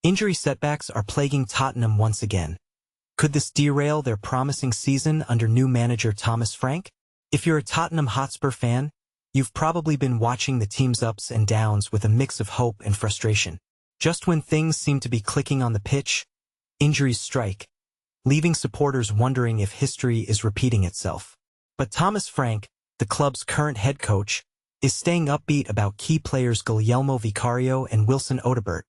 Injury setbacks are plaguing Tottenham once again. Could this derail their promising season under new manager Thomas Frank? If you're a Tottenham Hotspur fan, you've probably been watching the team's ups and downs with a mix of hope and frustration. Just when things seem to be clicking on the pitch, injuries strike, leaving supporters wondering if history is repeating itself. But Thomas Frank, the club's current head coach, is staying upbeat about key players Guglielmo Vicario and Odobert,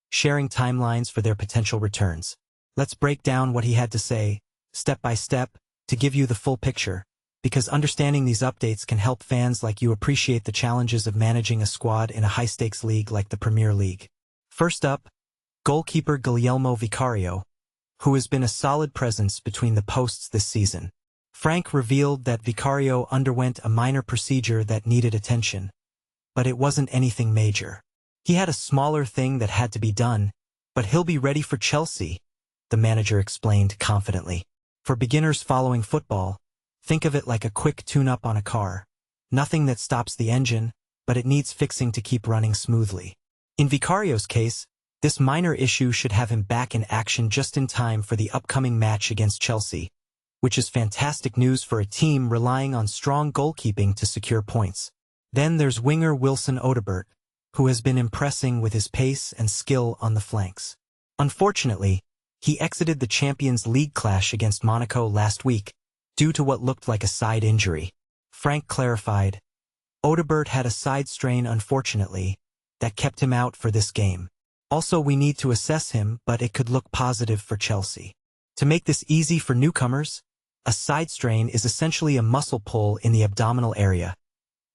sharing timelines for their potential returns. Let's break down what he had to say, step by step, to give you the full picture, because understanding these updates can help fans like you appreciate the challenges of managing a squad in a high-stakes league like the Premier League. First up, goalkeeper Guglielmo Vicario, who has been a solid presence between the posts this season. Frank revealed that Vicario underwent a minor procedure that needed attention, but it wasn't anything major. He had a smaller thing that had to be done, but he'll be ready for Chelsea, the manager explained confidently. For beginners following football, think of it like a quick tune-up on a car. Nothing that stops the engine, but it needs fixing to keep running smoothly. In Vicario's case, this minor issue should have him back in action just in time for the upcoming match against Chelsea, which is fantastic news for a team relying on strong goalkeeping to secure points. Then there's winger Odobert, who has been impressing with his pace and skill on the flanks. Unfortunately, he exited the Champions League clash against Monaco last week, due to what looked like a side injury. Frank clarified, Odobert had a side strain unfortunately, that kept him out for this game. Also, we need to assess him, but it could look positive for Chelsea. To make this easy for newcomers, a side strain is essentially a muscle pull in the abdominal area,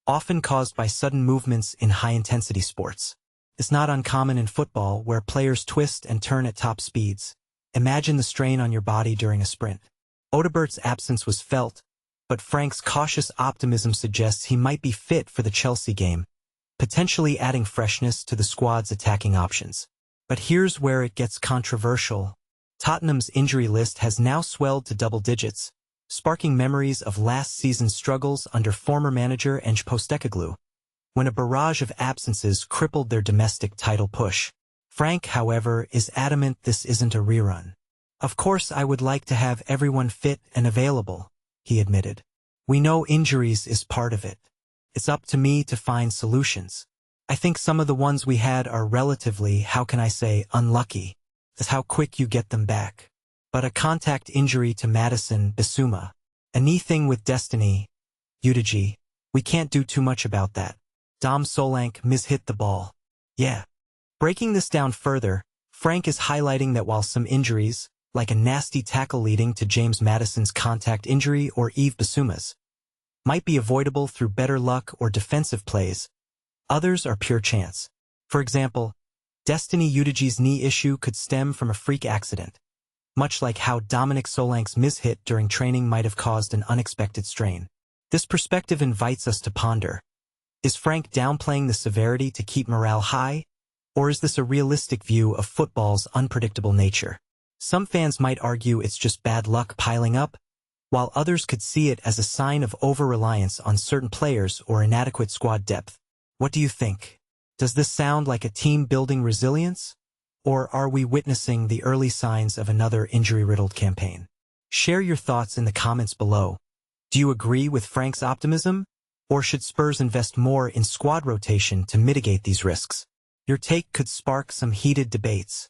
often caused by sudden movements in high-intensity sports. It's not uncommon in football where players twist and turn at top speeds. Imagine the strain on your body during a sprint. Odobert's absence was felt, but Frank's cautious optimism suggests he might be fit for the Chelsea game, potentially adding freshness to the squad's attacking options. But here's where it gets controversial. Tottenham's injury list has now swelled to double digits, sparking memories of last season's struggles under former manager Ange Postecoglou, when a barrage of absences crippled their domestic title push. Frank, however, is adamant this isn't a rerun. Of course, I would like to have everyone fit and available, he admitted. We know injuries is part of it. It's up to me to find solutions. I think some of the ones we had are relatively, how can I say, unlucky. That's how quick you get them back. But a contact injury to Maddison, Bissouma, a knee thing with Destiny, Udigi, we can't do too much about that. Dom Solanke mishit the ball. Yeah. Breaking this down further, Frank is highlighting that while some injuries, like a nasty tackle leading to James Maddison's contact injury or Yves Bissouma's, might be avoidable through better luck or defensive plays, others are pure chance. For example, Destiny Udigi's knee issue could stem from a freak accident, much like how Dominic Solanke's mishit during training might have caused an unexpected strain. This perspective invites us to ponder. Is Frank downplaying the severity to keep morale high, or is this a realistic view of football's unpredictable nature? Some fans might argue it's just bad luck piling up, while others could see it as a sign of over-reliance on certain players or inadequate squad depth. What do you think? Does this sound like a team building resilience? Or are we witnessing the early signs of another injury-riddled campaign? Share your thoughts in the comments below. Do you agree with Frank's optimism? Or should Spurs invest more in squad rotation to mitigate these risks? Your take could spark some heated debates.